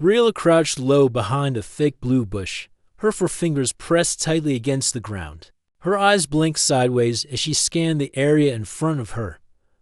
Rilla crouched low behind a thick blue bush, her forefingers pressed tightly against the ground. Her eyes blinked sideways as she scanned the area in front of her.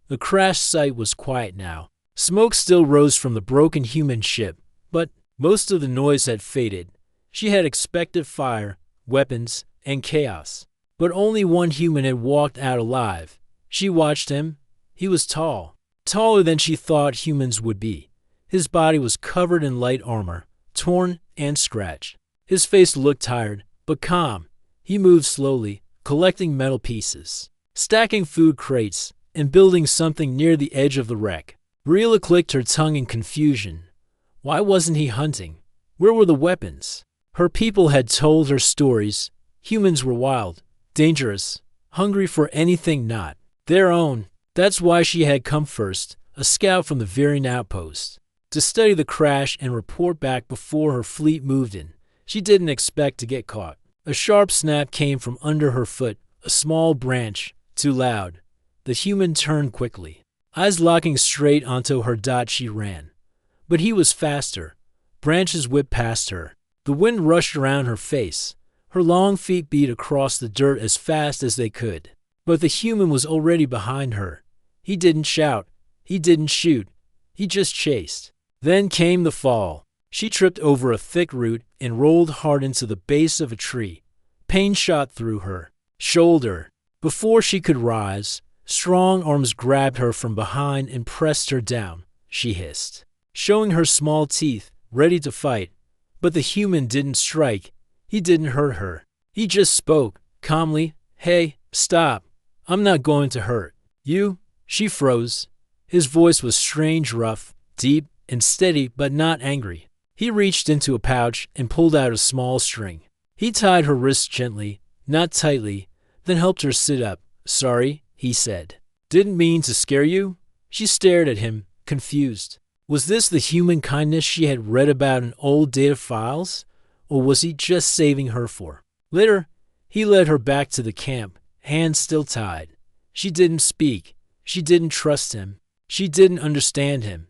The crash site was quiet now. Smoke still rose from the broken human ship, but most of the noise had faded. She had expected fire, weapons, and chaos. But only one human had walked out alive. She watched him. He was tall, taller than she thought humans would be. His body was covered in light armor, torn and scratched. His face looked tired, but calm. He moved slowly, collecting metal pieces, stacking food crates, and building something near the edge of the wreck. Rilla clicked her tongue in confusion. Why wasn't he hunting? Where were the weapons? Her people had told her stories. Humans were wild, dangerous, hungry for anything not their own. That's why she had come first, a scout from the Virian outpost, to study the crash and report back before her fleet moved in. She didn't expect to get caught. A sharp snap came from under her foot, a small branch, too loud. The human turned quickly. Eyes locking straight onto her dot, she ran. But he was faster. Branches whipped past her. The wind rushed around her face. Her long feet beat across the dirt as fast as they could. But the human was already behind her. He didn't shout. He didn't shoot. He just chased. Then came the fall. She tripped over a thick root and rolled hard into the base of a tree. Pain shot through her shoulder. Before she could rise, strong arms grabbed her from behind and pressed her down. She hissed, showing her small teeth, ready to fight. But the human didn't strike. He didn't hurt her. He just spoke, calmly. Hey, stop. I'm not going to hurt you. She froze. His voice was strange, rough, deep, and steady, but not angry. He reached into a pouch and pulled out a small string. He tied her wrists gently, not tightly, then helped her sit up. Sorry, he said. Didn't mean to scare you. She stared at him, confused. Was this the human kindness she had read about in old data files? Or was he just saving her for later? He led her back to the camp, hands still tied. She didn't speak. She didn't trust him. She didn't understand him.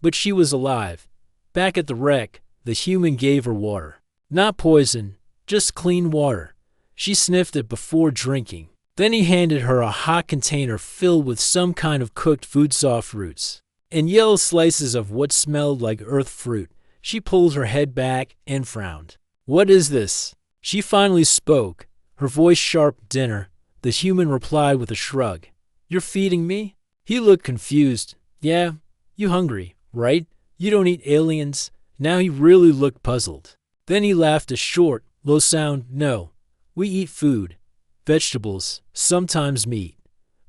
But she was alive. Back at the wreck, the human gave her water. Not poison, just clean water. She sniffed it before drinking. Then he handed her a hot container filled with some kind of cooked food, soft roots, and yellow slices of what smelled like earth fruit. She pulled her head back and frowned. What is this? She finally spoke, her voice sharp, dinner. The human replied with a shrug. You're feeding me? He looked confused. Yeah, you hungry, right? You don't eat aliens? Now he really looked puzzled. Then he laughed a short, low sound. No, we eat food, vegetables, sometimes meat,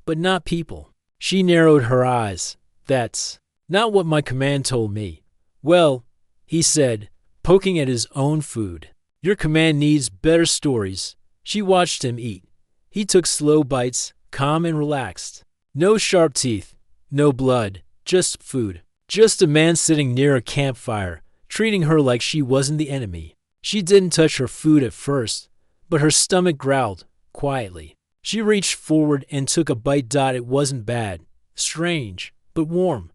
but not people. She narrowed her eyes. That's not what my command told me. Well, he said, poking at his own food. Your command needs better stories. She watched him eat. He took slow bites, calm and relaxed. No sharp teeth, no blood, just food. Just a man sitting near a campfire, treating her like she wasn't the enemy. She didn't touch her food at first, but her stomach growled, quietly. She reached forward and took a bite. It wasn't bad, strange, but warm.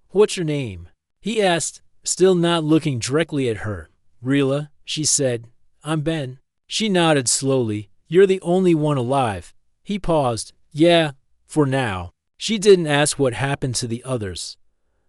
What's your name? He asked, still not looking directly at her. Rilla, she said. I'm Ben. She nodded slowly. You're the only one alive. He paused. Yeah, for now. She didn't ask what happened to the others.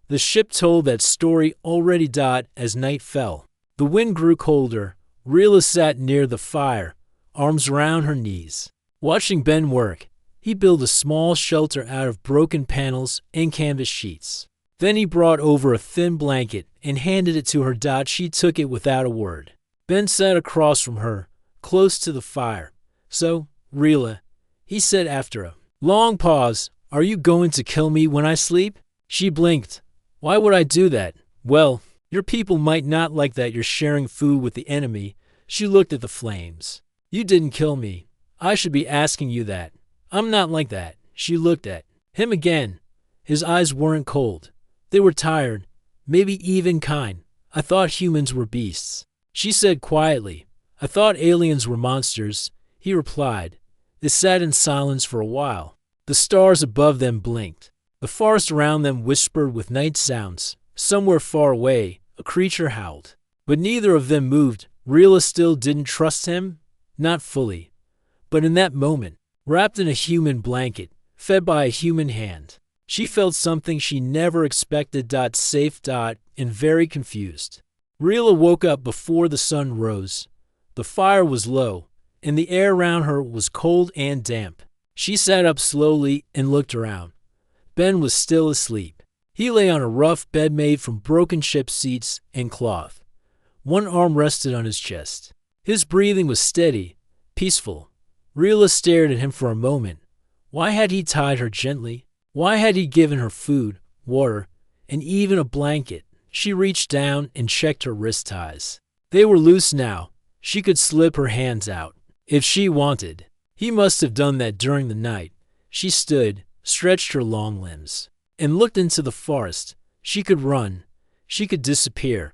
The ship told that story already. As night fell, the wind grew colder. Rilla sat near the fire, arms around her knees, watching Ben work. He built a small shelter out of broken panels and canvas sheets. Then he brought over a thin blanket and handed it to her. She took it without a word. Ben sat across from her, close to the fire. So, Rilla, he said after a long pause, are you going to kill me when I sleep? She blinked. Why would I do that? Well, your people might not like that you're sharing food with the enemy. She looked at the flames. You didn't kill me. I should be asking you that. I'm not like that. She looked at him again. His eyes weren't cold. They were tired, maybe even kind. I thought humans were beasts. She said quietly. I thought aliens were monsters. He replied. They sat in silence for a while. The stars above them blinked. The forest around them whispered with night sounds. Somewhere far away, a creature howled. But neither of them moved. Rila still didn't trust him. Not fully. But in that moment, wrapped in a human blanket, fed by a human hand, she felt something she never expected. Safe. And very confused. Rila woke up before the sun rose. The fire was low, and the air around her was cold and damp. She sat up slowly and looked around. Ben was still asleep. He lay on a rough bed made from broken ship seats and cloth. One arm rested on his chest. His breathing was steady, peaceful. Rila stared at him for a moment. Why had he tied her gently? Why had he given her food, water, and even a blanket? She reached down and checked her wrist ties. They were loose now. She could slip her hands out, if she wanted. He must have done that during the night. She stood, stretched her long limbs, and looked into the forest. She could run. She could disappear.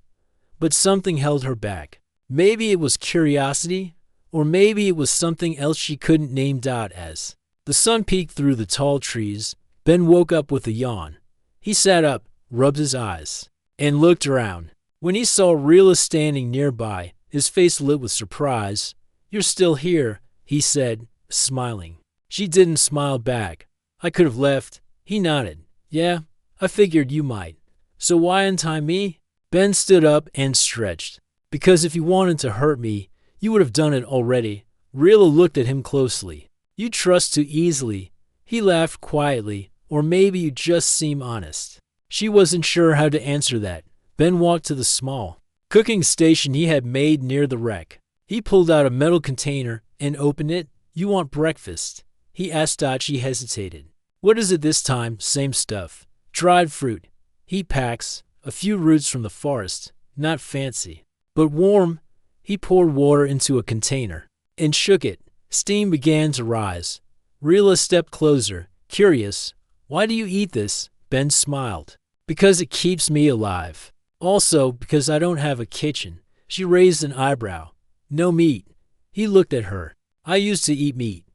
But something held her back. Maybe it was curiosity, or maybe it was something else she couldn't name. As the sun peeked through the tall trees, Ben woke up with a yawn. He sat up, rubbed his eyes, and looked around. When he saw Rila standing nearby, his face lit with surprise. "You're still here," he said, smiling. She didn't smile back. "I could have left." He nodded. "Yeah, I figured you might. So why untie me?" Ben stood up and stretched. "Because if you wanted to hurt me, you would have done it already." Rila looked at him closely. "You trust too easily." He laughed quietly. "Or maybe you just seem honest." She wasn't sure how to answer that. Ben walked to the small cooking station he had made near the wreck. He pulled out a metal container and opened it. "You want breakfast?" he asked. She hesitated. "What is it this time?" "Same stuff. Dried fruit, heat packs, a few roots from the forest. Not fancy, but warm." He poured water into a container and shook it. Steam began to rise. Rila stepped closer, curious. "Why do you eat this?" Ben smiled. "Because it keeps me alive. Also, because I don't have a kitchen." She raised an eyebrow. "No meat." He looked at her. "I used to eat meat,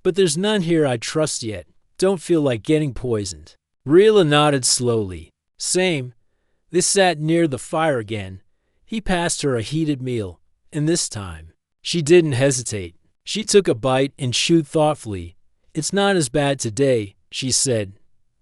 but there's none here I trust yet. Don't feel like getting poisoned." Rila nodded slowly. "Same." They sat near the fire again. He passed her a heated meal, and this time, she didn't hesitate. She took a bite and chewed thoughtfully. "It's not as bad today," she said.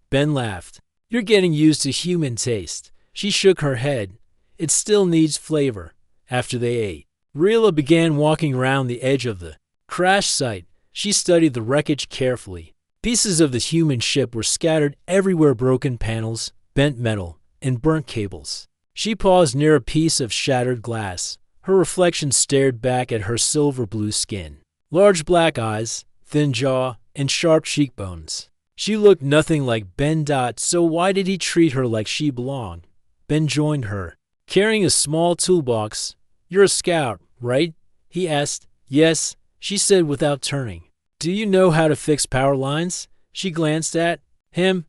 Ben laughed. "You're getting used to human taste." She shook her head. "It still needs flavor." After they ate, Rila began walking around the edge of the crash site. She studied the wreckage carefully. Pieces of the human ship were scattered everywhere, broken panels, bent metal, and burnt cables. She paused near a piece of shattered glass. Her reflection stared back at her silver blue skin. Large black eyes, thin jaw, and sharp cheekbones. She looked nothing like Ben. So why did he treat her like she belonged? Ben joined her, carrying a small toolbox. "You're a scout, right?" he asked. "Yes," she said without turning. "Do you know how to fix power lines?" She glanced at him.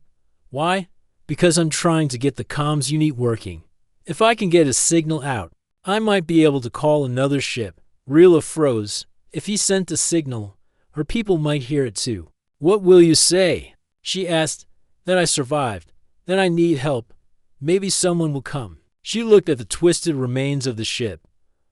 "Why?" "Because I'm trying to get the comms unit working. If I can get a signal out, I might be able to call another ship." Rila froze. If he sent a signal, her people might hear it too. "What will you say?" she asked. "That I survived. That I need help. Maybe someone will come." She looked at the twisted remains of the ship.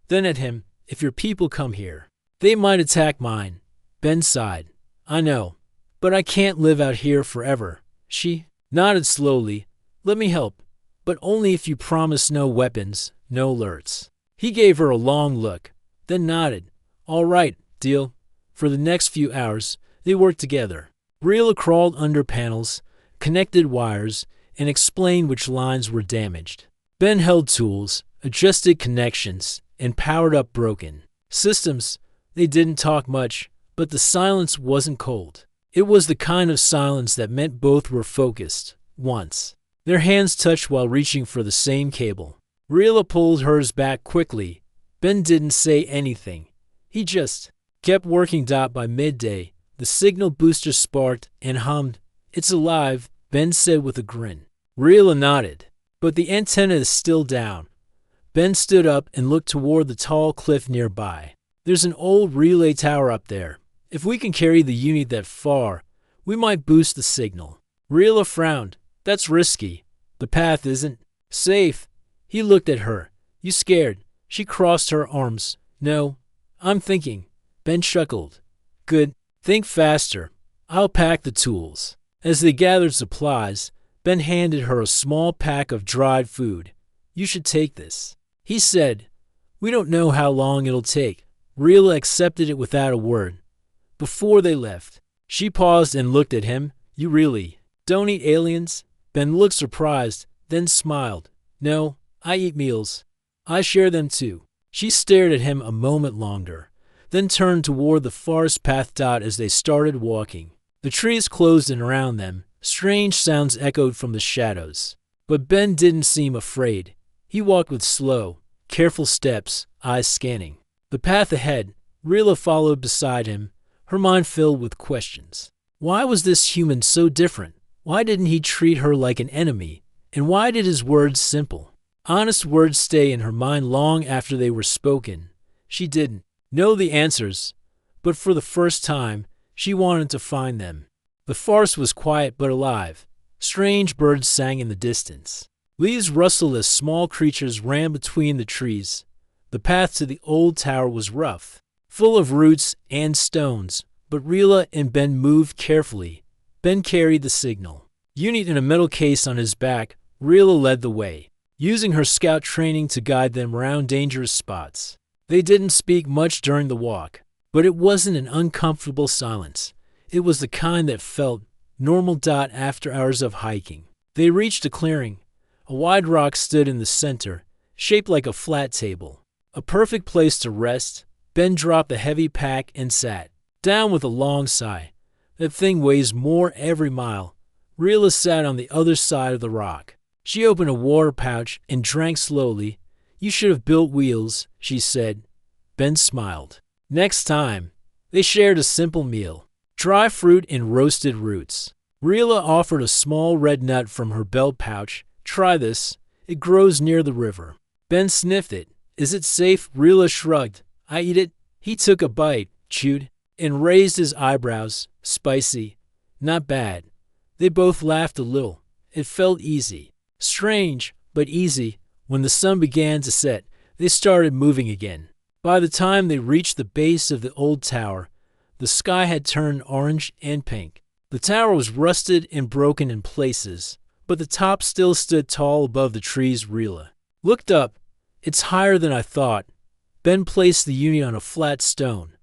Then at him. "If your people come here, they might attack mine." Ben sighed. "I know, but I can't live out here forever." She nodded slowly. "Let me help, but only if you promise no weapons, no alerts." He gave her a long look, then nodded. "All right, deal." For the next few hours, they worked together. Rila crawled under panels, connected wires, and explained which lines were damaged. Ben held tools, adjusted connections, and powered up broken systems. They didn't talk much, but the silence wasn't cold. It was the kind of silence that meant both were focused. Once, their hands touched while reaching for the same cable. Rila pulled hers back quickly. Ben didn't say anything. He just kept working. By midday, the signal booster sparked and hummed. "It's alive," Ben said with a grin. Rila nodded. "But the antenna is still down." Ben stood up and looked toward the tall cliff nearby. "There's an old relay tower up there. If we can carry the unit that far, we might boost the signal." Rila frowned. "That's risky. The path isn't safe." He looked at her. "You scared?" She crossed her arms. No, I'm thinking. Ben chuckled. Good. Think faster. I'll pack the tools. As they gathered supplies, Ben handed her a small pack of dried food. You should take this, he said. We don't know how long it'll take. Rilla accepted it without a word. Before they left, she paused and looked at him. You really don't eat aliens? Ben looked surprised, then smiled. No, I eat meals. I share them too. She stared at him a moment longer, then turned toward the forest path. As they started walking, the trees closed in around them. Strange sounds echoed from the shadows. But Ben didn't seem afraid. He walked with slow, careful steps, eyes scanning the path ahead. Rilla followed beside him, her mind filled with questions. Why was this human so different? Why didn't he treat her like an enemy? And why did his words, simple, honest words, stay in her mind long after they were spoken? She didn't know the answers, but for the first time, she wanted to find them. The forest was quiet but alive. Strange birds sang in the distance. Leaves rustled as small creatures ran between the trees. The path to the old tower was rough, full of roots and stones, but Rilla and Ben moved carefully. Ben carried the signal unit in a metal case on his back. Rilla led the way, using her scout training to guide them around dangerous spots. They didn't speak much during the walk, but it wasn't an uncomfortable silence. It was the kind that felt normal. After hours of hiking, they reached a clearing. A wide rock stood in the center, shaped like a flat table. A perfect place to rest. Ben dropped the heavy pack and sat down with a long sigh. That thing weighs more every mile. Rilla sat on the other side of the rock. She opened a water pouch and drank slowly. You should have built wheels, she said. Ben smiled. Next time. They shared a simple meal. Dry fruit and roasted roots. Rilla offered a small red nut from her belt pouch. Try this. It grows near the river. Ben sniffed it. Is it safe? Rilla shrugged. I eat it. He took a bite, chewed, and raised his eyebrows. Spicy. Not bad. They both laughed a little. It felt easy. Strange, but easy. When the sun began to set, they started moving again. By the time they reached the base of the old tower, the sky had turned orange and pink. The tower was rusted and broken in places, but the top still stood tall above the trees. Rilla looked up. It's higher than I thought. Ben placed the unit on a flat stone.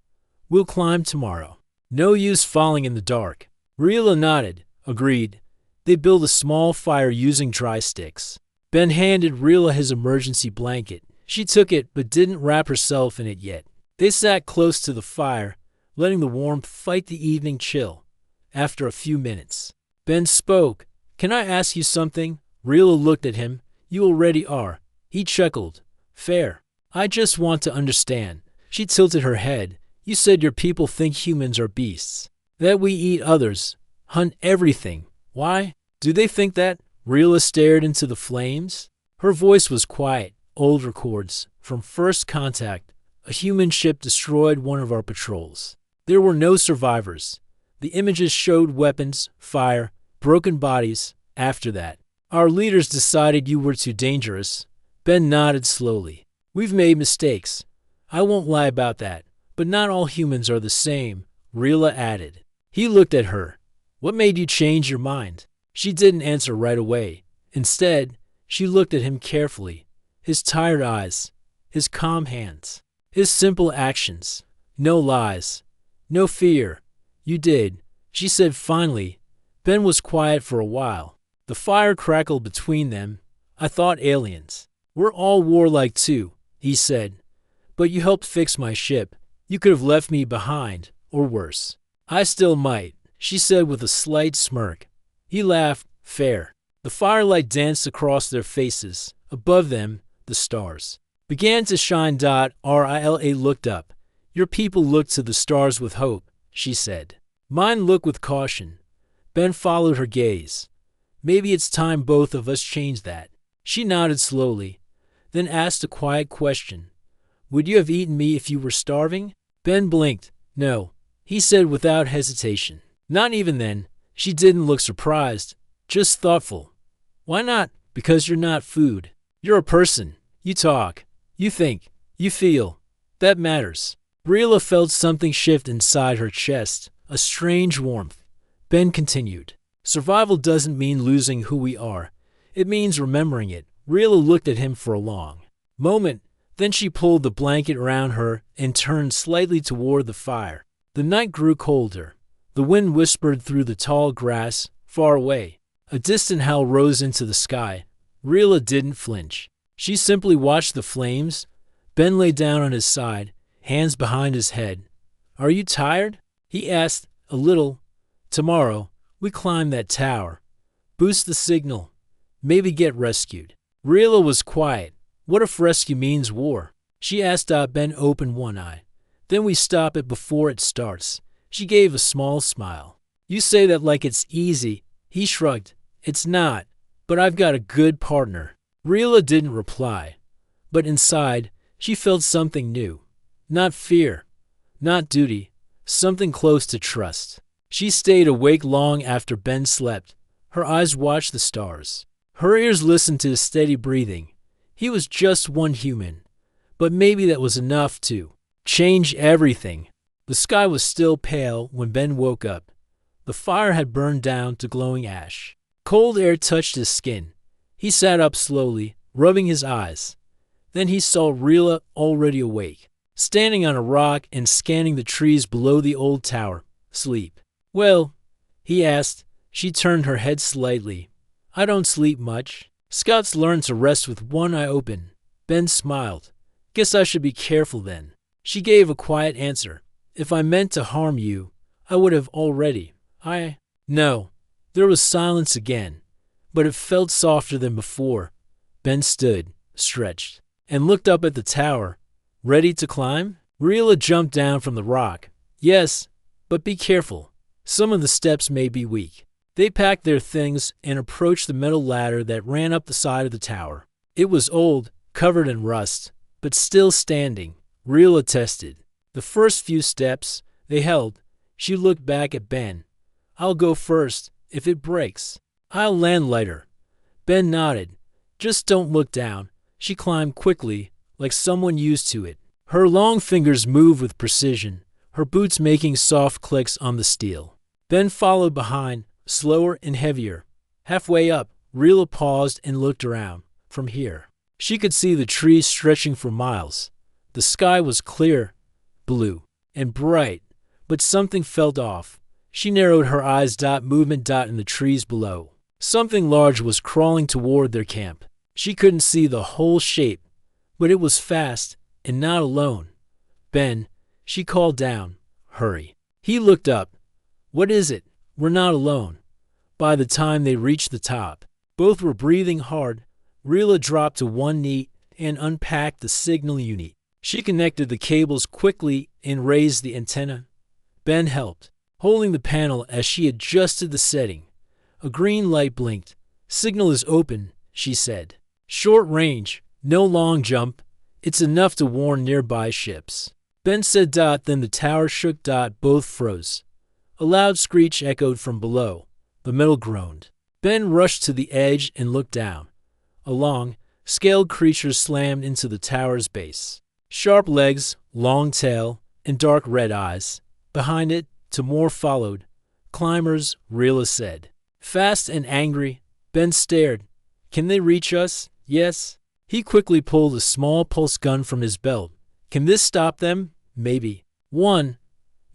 We'll climb tomorrow. No use falling in the dark. Rilla nodded, agreed. They built a small fire using dry sticks. Ben handed Rilla his emergency blanket. She took it but didn't wrap herself in it yet. They sat close to the fire, letting the warmth fight the evening chill. After a few minutes, Ben spoke. Can I ask you something? Rilla looked at him. You already are. He chuckled. Fair. I just want to understand. She tilted her head. You said your people think humans are beasts. That we eat others, hunt everything. Why? Do they think that? Rilla stared into the flames. Her voice was quiet. Old records. From first contact, a human ship destroyed one of our patrols. There were no survivors. The images showed weapons, fire, broken bodies. After that, our leaders decided you were too dangerous. Ben nodded slowly. We've made mistakes. I won't lie about that. But not all humans are the same, Rilla added. He looked at her. What made you change your mind? She didn't answer right away. Instead, she looked at him carefully. His tired eyes, his calm hands, his simple actions. No lies, no fear. You did, she said finally. Ben was quiet for a while. The fire crackled between them. I thought aliens. We're all warlike too, he said. But you helped fix my ship. You could have left me behind, or worse. I still might, she said with a slight smirk. He laughed. Fair. The firelight danced across their faces. Above them, the stars began to shine. Rilla looked up. Your people look to the stars with hope, she said. Mine look with caution. Ben followed her gaze. Maybe it's time both of us change that. She nodded slowly, then asked a quiet question. Would you have eaten me if you were starving? Ben blinked. No, he said without hesitation. Not even then. She didn't look surprised, just thoughtful. Why not? Because you're not food. You're a person. You talk. You think. you feel. That matters. Rila felt something shift inside her chest, a strange warmth. Ben continued. Survival doesn't mean losing who we are. It means remembering it. Rila looked at him for a long moment. Then she pulled the blanket around her and turned slightly toward the fire. The night grew colder. The wind whispered through the tall grass, far away. A distant howl rose into the sky. Rila didn't flinch. She simply watched the flames. Ben lay down on his side, hands behind his head. Are you tired? He asked. A little. Tomorrow, we climb that tower. Boost the signal. Maybe get rescued. Rila was quiet. What if rescue means war? She asked. Ben opened one eye. Then we stop it before it starts. She gave a small smile. You say that like it's easy. He shrugged. It's not, but I've got a good partner. Rila didn't reply, but inside, she felt something new. Not fear, not duty, something close to trust. She stayed awake long after Ben slept. Her eyes watched the stars. Her ears listened to his steady breathing. He was just one human, but maybe that was enough to change everything. The sky was still pale when Ben woke up. The fire had burned down to glowing ash. Cold air touched his skin. He sat up slowly, rubbing his eyes. Then he saw Rila already awake, standing on a rock and scanning the trees below the old tower. Sleep. Well, he asked. She turned her head slightly. I don't sleep much. Scouts learn to rest with one eye open. Ben smiled. Guess I should be careful then. She gave a quiet answer. If I meant to harm you, I would have already. No. There was silence again, but it felt softer than before. Ben stood, stretched, and looked up at the tower. Ready to climb? Rila jumped down from the rock. Yes, but be careful. Some of the steps may be weak. They packed their things and approached the metal ladder that ran up the side of the tower. It was old, covered in rust, but still standing. Rila tested. The first few steps they held. She looked back at Ben. I'll go first. If it breaks, I'll land lighter. Ben nodded. Just don't look down. She climbed quickly, like someone used to it. Her long fingers moved with precision, her boots making soft clicks on the steel. Ben followed behind, slower and heavier. Halfway up, Rila paused and looked around. From here, she could see the trees stretching for miles. The sky was clear, blue, and bright, but something felt off. She narrowed her eyes. Movement in the trees below. Something large was crawling toward their camp. She couldn't see the whole shape, but it was fast and not alone. Ben, she called down. Hurry. He looked up. What is it? We're not alone. By the time they reached the top, both were breathing hard. Rila dropped to one knee and unpacked the signal unit. She connected the cables quickly and raised the antenna. Ben helped, holding the panel as she adjusted the setting. A green light blinked. Signal is open, she said. Short range, no long jump. It's enough to warn nearby ships. Ben said. Then the tower shook. Both froze. A loud screech echoed from below. The metal groaned. Ben rushed to the edge and looked down. A long, scaled creature slammed into the tower's base. Sharp legs, long tail, and dark red eyes. Behind it, more followed. Climbers, Rila said. Fast and angry, Ben stared. Can they reach us? Yes. He quickly pulled a small pulse gun from his belt. Can this stop them? Maybe. One.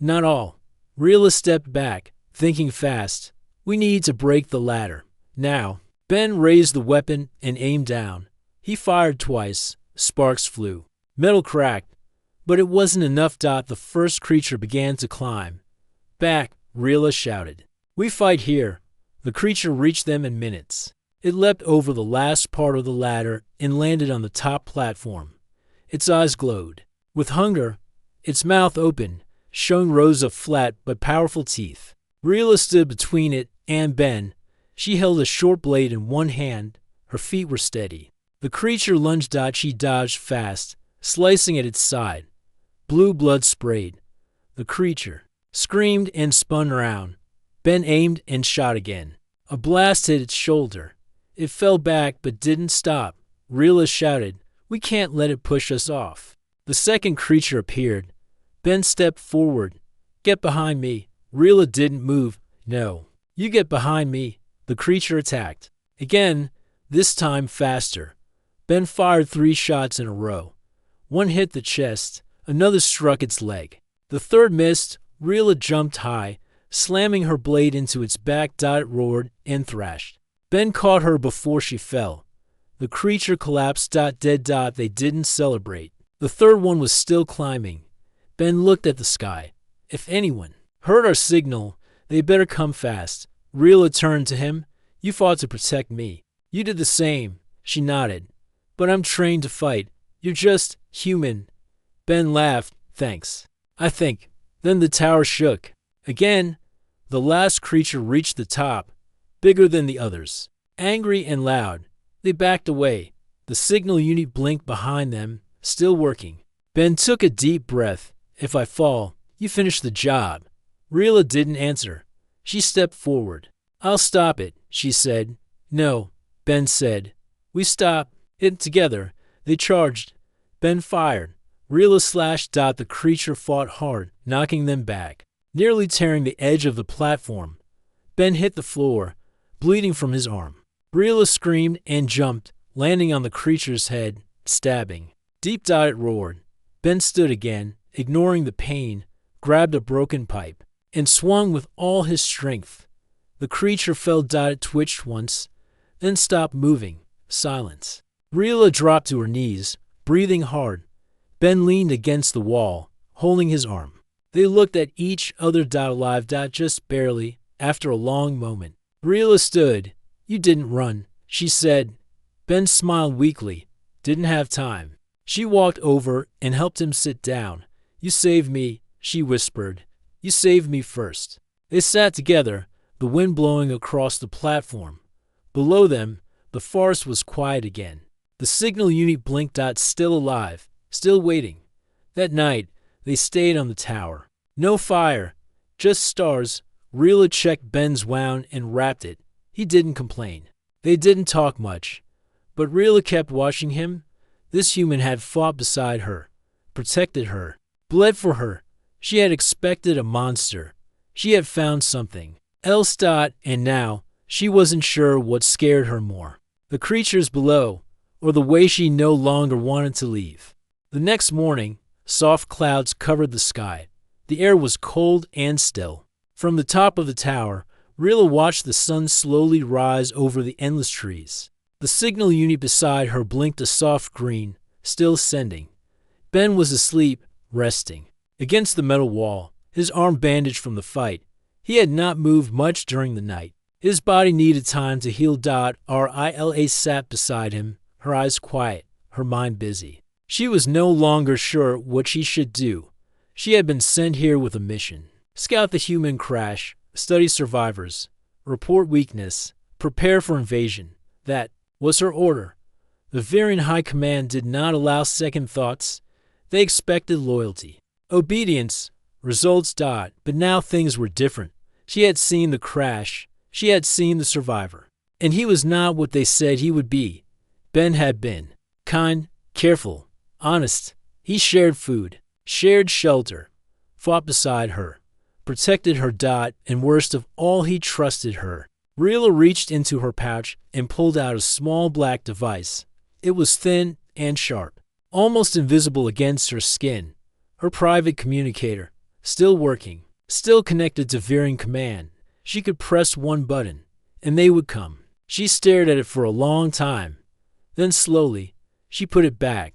Not all. Rila stepped back, thinking fast. We need to break the ladder. Now. Ben raised the weapon and aimed down. He fired twice. Sparks flew. Metal cracked. But it wasn't enough. The first creature began to climb. Back, Rila shouted. We fight here. The creature reached them in minutes. It leapt over the last part of the ladder and landed on the top platform. Its eyes glowed. With hunger, its mouth open, showing rows of flat but powerful teeth. Rila stood between it and Ben. She held a short blade in one hand. Her feet were steady. The creature lunged. She dodged fast, slicing at its side. Blue blood sprayed. The creature screamed and spun around. Ben aimed and shot again. A blast hit its shoulder. It fell back but didn't stop. Rila shouted, We can't let it push us off. The second creature appeared. Ben stepped forward. Get behind me. Rila didn't move. No. You get behind me. The creature attacked. Again, this time faster. Ben fired 3 shots in a row. One hit the chest, another struck its leg. The third missed. Rila jumped high, slamming her blade into its back. It roared and thrashed. Ben caught her before she fell. The creature collapsed. Dead. They didn't celebrate. The third one was still climbing. Ben looked at the sky. If anyone heard our signal, they better come fast. Rila turned to him. You fought to protect me. You did the same. She nodded. But I'm trained to fight. You're just human. Ben laughed. Thanks. I think. Then the tower shook. Again, the last creature reached the top, bigger than the others. Angry and loud, they backed away. The signal unit blinked behind them, still working. Ben took a deep breath. If I fall, you finish the job. Rila didn't answer. She stepped forward. I'll stop it, she said. No, Ben said. We stop it together. They charged. Ben fired. Rila slashed. The creature fought hard, knocking them back, nearly tearing the edge of the platform. Ben hit the floor, bleeding from his arm. Rila screamed and jumped, landing on the creature's head, stabbing. Deep. It roared. Ben stood again, ignoring the pain, grabbed a broken pipe, and swung with all his strength. The creature fell. It twitched once, then stopped moving. Silence. Rila dropped to her knees, breathing hard. Ben leaned against the wall, holding his arm. They looked at each other. Alive. Just barely. After a long moment, Rila stood. You didn't run, she said. Ben smiled weakly. Didn't have time. She walked over and helped him sit down. You saved me, she whispered. You saved me first. They sat together, the wind blowing across the platform. Below them, the forest was quiet again. The signal unit blinked. Still alive, still waiting. That night, they stayed on the tower. No fire, just stars. Rila checked Ben's wound and wrapped it. He didn't complain. They didn't talk much, but Rila kept watching him. This human had fought beside her, protected her, bled for her. She had expected a monster. She had found something else. And now, she wasn't sure what scared her more. The creatures below, or the way she no longer wanted to leave. The next morning, soft clouds covered the sky. The air was cold and still. From the top of the tower, Rila watched the sun slowly rise over the endless trees. The signal unit beside her blinked a soft green, still sending. Ben was asleep, resting. Against the metal wall, his arm bandaged from the fight. He had not moved much during the night. His body needed time to heal. Rila sat beside him, her eyes quiet, her mind busy. She was no longer sure what she should do. She had been sent here with a mission. Scout the human crash, study survivors, report weakness, prepare for invasion. That was her order. The Varian High Command did not allow second thoughts. They expected loyalty, obedience, results. But now things were different. She had seen the crash. She had seen the survivor. And he was not what they said he would be. Ben had been kind, careful, honest. He shared food, shared shelter, fought beside her, protected her. And worst of all, he trusted her. Rila reached into her pouch and pulled out a small black device. It was thin and sharp, almost invisible against her skin. Her private communicator, still working, still connected to Varian Command. She could press one button, and they would come. She stared at it for a long time. Then slowly, she put it back.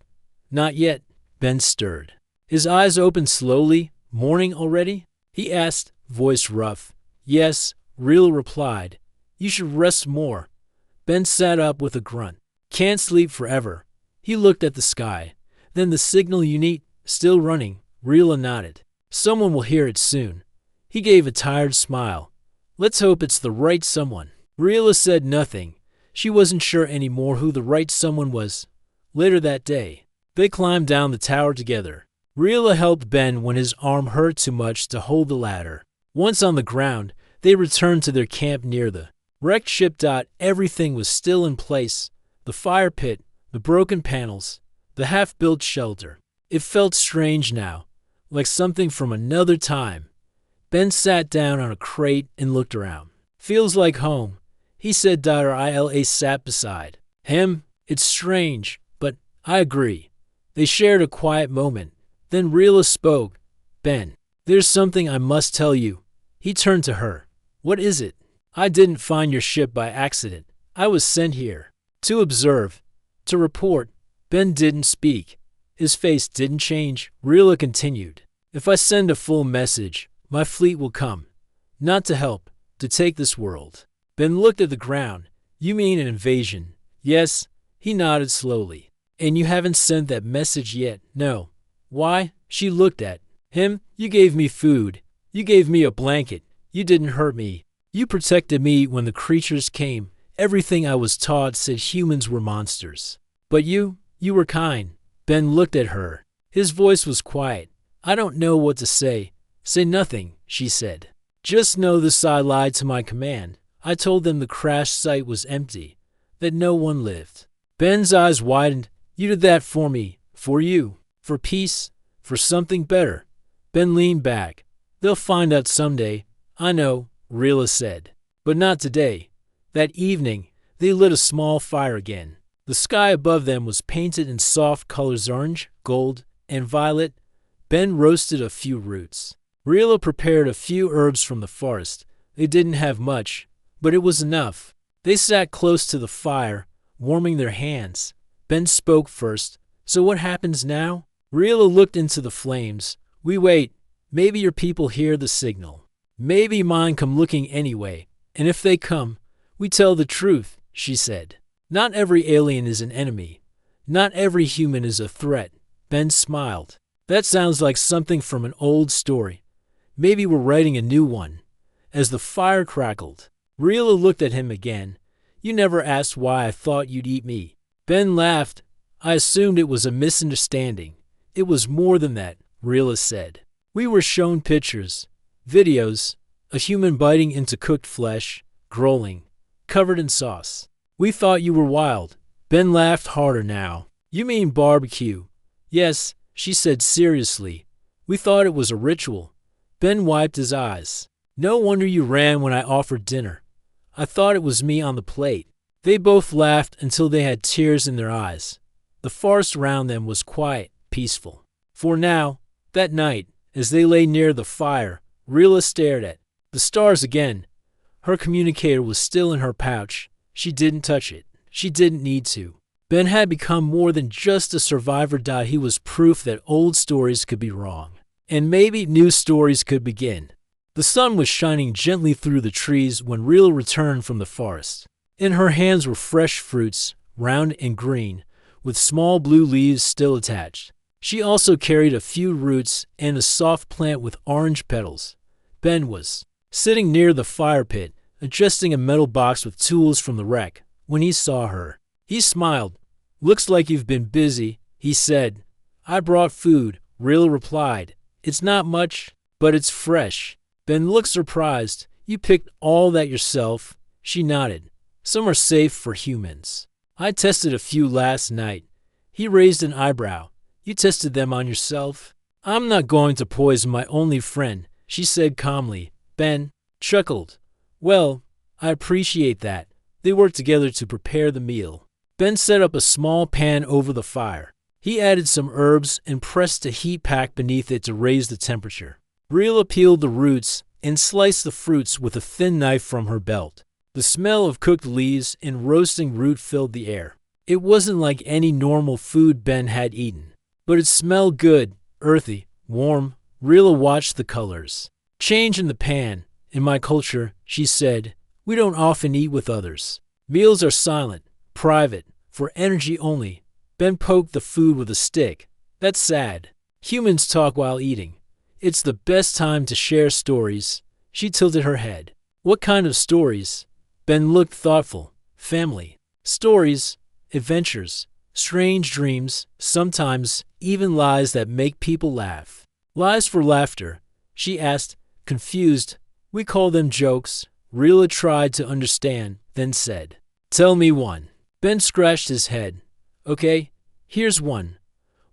Not yet. Ben stirred. His eyes opened slowly. Morning already? He asked, voice rough. Yes, Rila replied. You should rest more. Ben sat up with a grunt. Can't sleep forever. He looked at the sky. Then the signal unit, still running. Rila nodded. Someone will hear it soon. He gave a tired smile. Let's hope it's the right someone. Rila said nothing. She wasn't sure anymore who the right someone was. Later that day, they climbed down the tower together. Rila helped Ben when his arm hurt too much to hold the ladder. Once on the ground, they returned to their camp near the wrecked ship. Everything was still in place. The fire pit, the broken panels, the half-built shelter. It felt strange now, like something from another time. Ben sat down on a crate and looked around. Feels like home, he said. Ila sat beside him. It's strange, but I agree. They shared a quiet moment. Then Rila spoke. Ben, there's something I must tell you. He turned to her. What is it? I didn't find your ship by accident. I was sent here to observe, to report. Ben didn't speak. His face didn't change. Rila continued. If I send a full message, my fleet will come. Not to help, to take this world. Ben looked at the ground. You mean an invasion? Yes, he nodded slowly. And you haven't sent that message yet? No. Why? She looked at him. You gave me food. You gave me a blanket. You didn't hurt me. You protected me when the creatures came. Everything I was taught said humans were monsters. But you were kind. Ben looked at her. His voice was quiet. I don't know what to say. Say nothing, she said. Just know the Psi lied to my command. I told them the crash site was empty, that no one lived. Ben's eyes widened. You did that for me, for you, for peace, for something better. Ben leaned back. They'll find out someday. I know, Rila said. But not today. That evening, they lit a small fire again. The sky above them was painted in soft colors orange, gold, and violet. Ben roasted a few roots. Rila prepared a few herbs from the forest. They didn't have much, but it was enough. They sat close to the fire, warming their hands. Ben spoke first. So what happens now? Rila looked into the flames. We wait. Maybe your people hear the signal. Maybe mine come looking anyway. And if they come, we tell the truth, she said. Not every alien is an enemy. Not every human is a threat. Ben smiled. That sounds like something from an old story. Maybe we're writing a new one. As the fire crackled, Rila looked at him again. You never asked why I thought you'd eat me. Ben laughed. I assumed it was a misunderstanding. It was more than that, Rila said. We were shown pictures, videos, a human biting into cooked flesh, growling, covered in sauce. We thought you were wild. Ben laughed harder now. You mean barbecue? Yes, she said seriously. We thought it was a ritual. Ben wiped his eyes. No wonder you ran when I offered dinner. I thought it was me on the plate. They both laughed until they had tears in their eyes. The forest around them was quiet, peaceful. For now, that night, as they lay near the fire, Rila stared at the stars again. Her communicator was still in her pouch. She didn't touch it. She didn't need to. Ben had become more than just a survivor. He was proof that old stories could be wrong. And maybe new stories could begin. The sun was shining gently through the trees when Rila returned from the forest. In her hands were fresh fruits, round and green, with small blue leaves still attached. She also carried a few roots and a soft plant with orange petals. Ben was sitting near the fire pit, adjusting a metal box with tools from the wreck, when he saw her. He smiled. Looks like you've been busy, he said. I brought food, Rila replied. It's not much, but it's fresh. Ben looked surprised. You picked all that yourself? She nodded. Some are safe for humans. I tested a few last night. He raised an eyebrow. You tested them on yourself? I'm not going to poison my only friend, she said calmly. Ben chuckled. Well, I appreciate that. They worked together to prepare the meal. Ben set up a small pan over the fire. He added some herbs and pressed a heat pack beneath it to raise the temperature. Rila peeled the roots and sliced the fruits with a thin knife from her belt. The smell of cooked leaves and roasting root filled the air. It wasn't like any normal food Ben had eaten, but it smelled good, earthy, warm. Rila watched the colors change in the pan. In my culture, she said, we don't often eat with others. Meals are silent, private, for energy only. Ben poked the food with a stick. That's sad. Humans talk while eating. It's the best time to share stories. She tilted her head. What kind of stories? Ben looked thoughtful. Family. Stories. Adventures. Strange dreams. Sometimes even lies that make people laugh. Lies for laughter, she asked, confused. We call them jokes. Rila tried to understand, then said, tell me one. Ben scratched his head. Okay, here's one.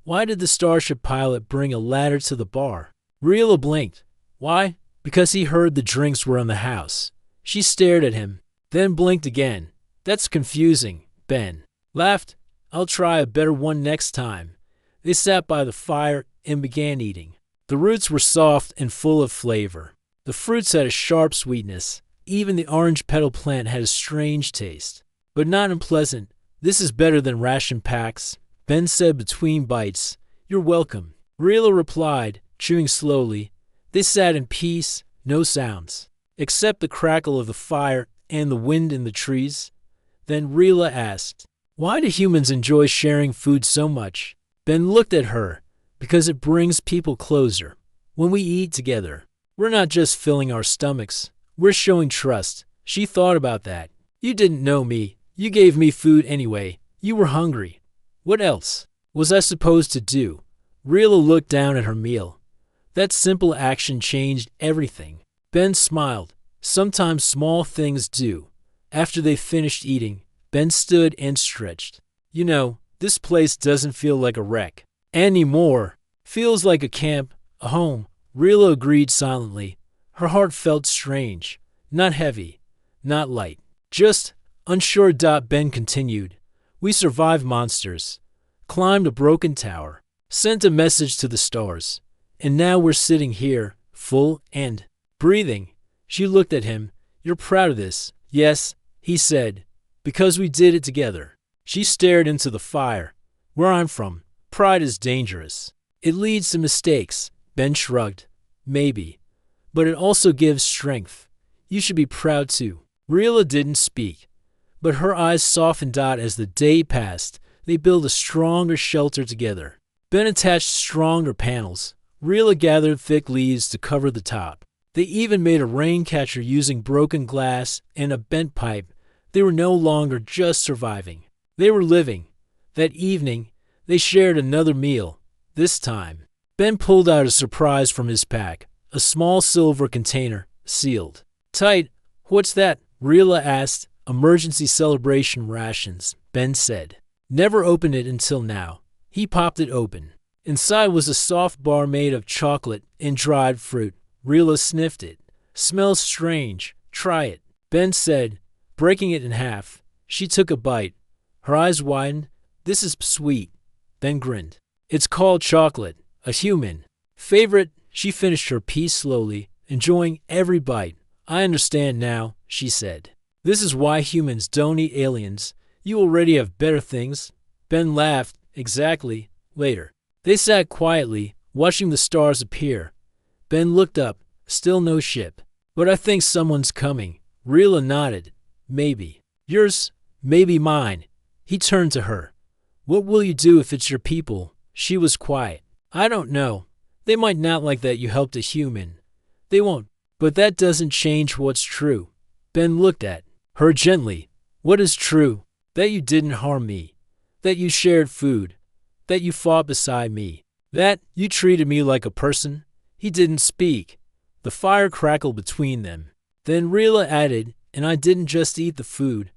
Why did the starship pilot bring a ladder to the bar? Rilla blinked. Why? Because he heard the drinks were in the house. She stared at him, then blinked again. That's confusing, Ben laughed. I'll try a better one next time. They sat by the fire and began eating. The roots were soft and full of flavor. The fruits had a sharp sweetness. Even the orange petal plant had a strange taste, but not unpleasant. This is better than ration packs, Ben said between bites. You're welcome, Rilla replied, chewing slowly. They sat in peace, no sounds, except the crackle of the fire and the wind in the trees. Then Rilla asked, why do humans enjoy sharing food so much? Ben looked at her. Because it brings people closer. When we eat together, we're not just filling our stomachs, we're showing trust. She thought about that. You didn't know me. You gave me food anyway. You were hungry. What else was I supposed to do? Rilla looked down at her meal. That simple action changed everything. Ben smiled. Sometimes small things do. After they finished eating, Ben stood and stretched. You know, this place doesn't feel like a wreck anymore. Feels like a camp, a home. Rilla agreed silently. Her heart felt strange. Not heavy, not light. Just unsure. Ben continued. We survived monsters, climbed a broken tower, sent a message to the stars, and now we're sitting here, full and breathing. She looked at him. You're proud of this? Yes, he said, because we did it together. She stared into the fire. Where I'm from, pride is dangerous. It leads to mistakes. Ben shrugged. Maybe. But it also gives strength. You should be proud too. Rilla didn't speak, but her eyes softened. As the day passed, they built a stronger shelter together. Ben attached stronger panels. Rilla gathered thick leaves to cover the top. They even made a rain catcher using broken glass and a bent pipe. They were no longer just surviving. They were living. That evening, they shared another meal. This time, Ben pulled out a surprise from his pack, a small silver container, sealed tight. What's that? Rilla asked. Emergency celebration rations, Ben said. Never opened it until now. He popped it open. Inside was a soft bar made of chocolate and dried fruit. Rilla sniffed it. Smells strange. Try it, Ben said, breaking it in half. She took a bite. Her eyes widened. This is sweet. Ben grinned. It's called chocolate. A human favorite. She finished her piece slowly, enjoying every bite. I understand now, she said. This is why humans don't eat aliens. You already have better things. Ben laughed. Exactly. Later, they sat quietly, watching the stars appear. Ben looked up. Still no ship. But I think someone's coming. Rilla nodded. Maybe. Yours, maybe mine. He turned to her. What will you do if it's your people? She was quiet. I don't know. They might not like that you helped a human. They won't. But that doesn't change what's true. Ben looked at her gently. What is true? That you didn't harm me. That you shared food. That you fought beside me. That you treated me like a person. He didn't speak. The fire crackled between them. Then Rilla added, and I didn't just eat the food.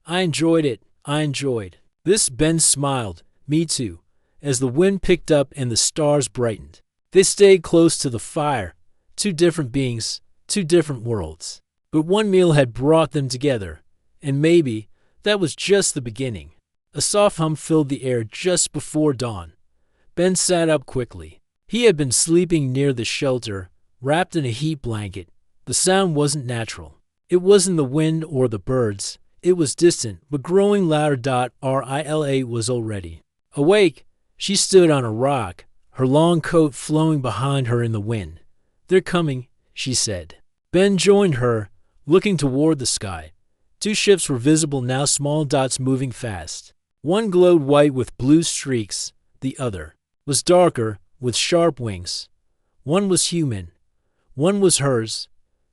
I enjoyed it. I enjoyed this. Ben smiled. Me too. As the wind picked up and the stars brightened. They stayed close to the fire. Two different beings, two different worlds. But one meal had brought them together. And maybe that was just the beginning. A soft hum filled the air just before dawn. Ben sat up quickly. He had been sleeping near the shelter, wrapped in a heat blanket. The sound wasn't natural. It wasn't the wind or the birds. It was distant, but growing louder. Rilla was already awake. She stood on a rock, her long coat flowing behind her in the wind. They're coming, she said. Ben joined her, looking toward the sky. Two ships were visible now, small dots moving fast. One glowed white with blue streaks. The other was darker, with sharp wings. One was human. One was hers.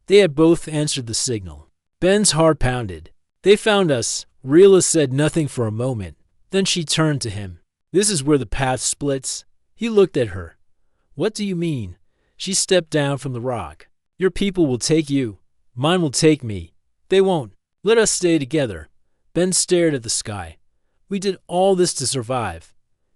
They had both answered the signal. Ben's heart pounded. They found us. Rilla said nothing for a moment. Then she turned to him. This is where the path splits. He looked at her. What do you mean? She stepped down from the rock. Your people will take you. Mine will take me. They won't. Let us stay together. Ben stared at the sky. We did all this to survive.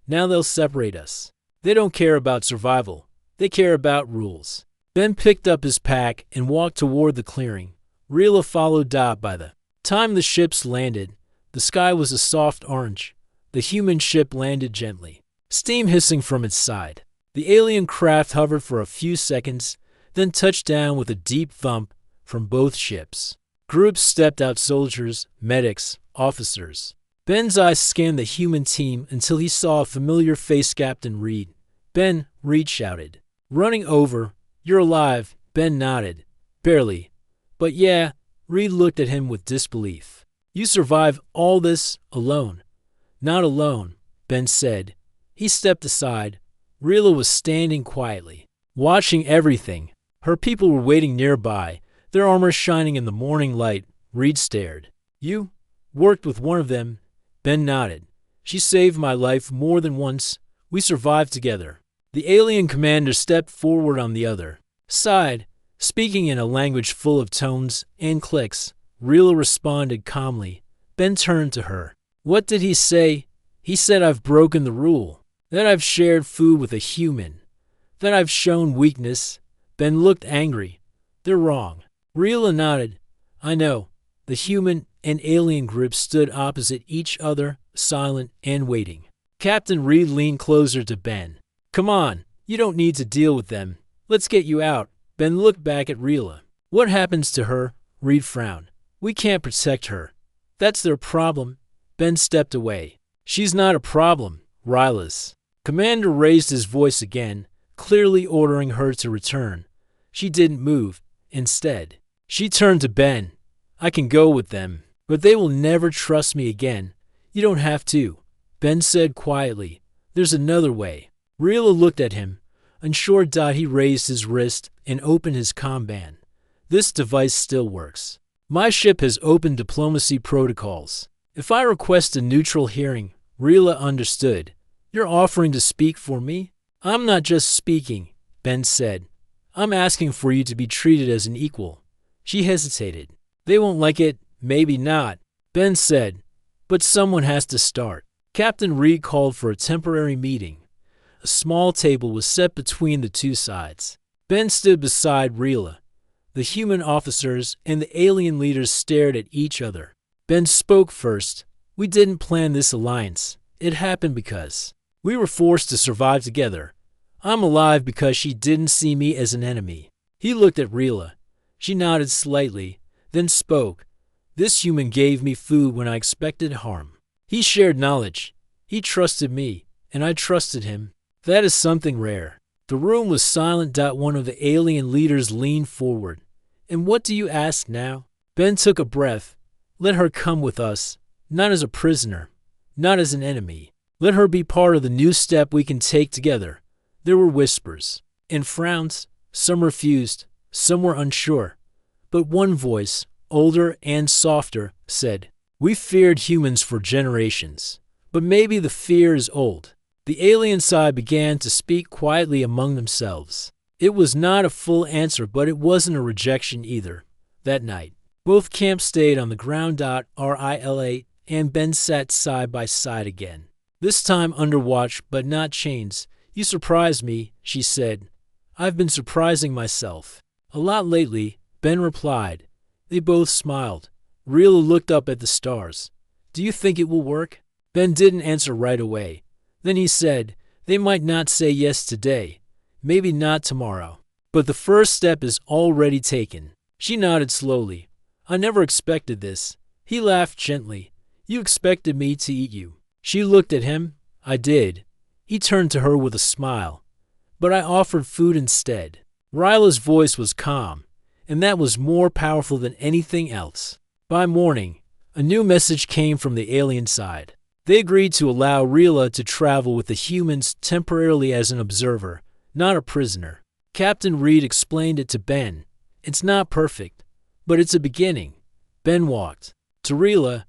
Now they'll separate us. They don't care about survival. They care about rules. Ben picked up his pack and walked toward the clearing. Rila followed Dot. By the time the ships landed, the sky was a soft orange. The human ship landed gently, steam hissing from its side. The alien craft hovered for a few seconds, then touched down with a deep thump from both ships. Groups stepped out: soldiers, medics, officers. Ben's eyes scanned the human team until he saw a familiar face: Captain Reed. Ben, Reed shouted. Running over. You're alive, Ben nodded. Barely. But yeah, Reed looked at him with disbelief. You survived all this alone. Not alone, Ben said. He stepped aside. Rila was standing quietly, watching everything. Her people were waiting nearby, their armor shining in the morning light. Reed stared. You worked with one of them? Ben nodded. She saved my life more than once. We survived together. The alien commander stepped forward on the other side, speaking in a language full of tones and clicks. Rila responded calmly. Ben turned to her. What did he say? He said I've broken the rule, that I've shared food with a human, that I've shown weakness. Ben looked angry. They're wrong. Rila nodded. I know. The human and alien groups stood opposite each other, silent and waiting. Captain Reed leaned closer to Ben. Come on, you don't need to deal with them. Let's get you out. Ben looked back at Rila. What happens to her? Reed frowned. We can't protect her. That's their problem. Ben stepped away. She's not a problem, Rila's. Commander raised his voice again, clearly ordering her to return. She didn't move. Instead, she turned to Ben. I can go with them, but they will never trust me again. You don't have to, Ben said quietly. There's another way. Rila looked at him. Unsure. He raised his wrist and opened his comm band. This device still works. My ship has open diplomacy protocols. If I request a neutral hearing, Rila understood. You're offering to speak for me? I'm not just speaking, Ben said. I'm asking for you to be treated as an equal. She hesitated. They won't like it, maybe not, Ben said. But someone has to start. Captain Reed called for a temporary meeting. A small table was set between the two sides. Ben stood beside Rila. The human officers and the alien leaders stared at each other. Ben spoke first. We didn't plan this alliance. It happened because we were forced to survive together. I'm alive because she didn't see me as an enemy. He looked at Rila. She nodded slightly, then spoke. This human gave me food when I expected harm. He shared knowledge. He trusted me, and I trusted him. That is something rare. The room was silent. One of the alien leaders leaned forward. And what do you ask now? Ben took a breath. Let her come with us, not as a prisoner, not as an enemy. Let her be part of the new step we can take together. There were whispers and frowns. Some refused, some were unsure. But one voice, older and softer, said, We feared humans for generations, but maybe the fear is old. The alien side began to speak quietly among themselves. It was not a full answer, but it wasn't a rejection either. That night, both camps stayed on the ground. Rila and Ben sat side by side again. This time under watch, but not chains. You surprised me, she said. I've been surprising myself. A lot lately, Ben replied. They both smiled. Rila looked up at the stars. Do you think it will work? Ben didn't answer right away. Then he said, They might not say yes today. Maybe not tomorrow. But the first step is already taken. She nodded slowly. I never expected this. He laughed gently. You expected me to eat you. She looked at him. I did. He turned to her with a smile. But I offered food instead. Rila's voice was calm, and that was more powerful than anything else. By morning, a new message came from the alien side. They agreed to allow Rila to travel with the humans temporarily as an observer, not a prisoner. Captain Reed explained it to Ben. It's not perfect, but it's a beginning. Ben walked to Rila.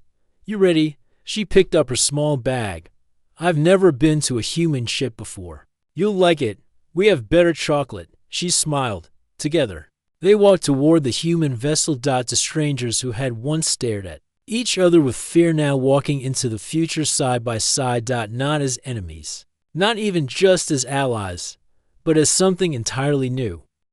You ready? She picked up her small bag. I've never been to a human ship before. You'll like it. We have better chocolate. She smiled. Together, they walked toward the human vessel. To strangers who had once stared at each other with fear, now walking into the future side by side. Not as enemies, not even just as allies, but as something entirely new.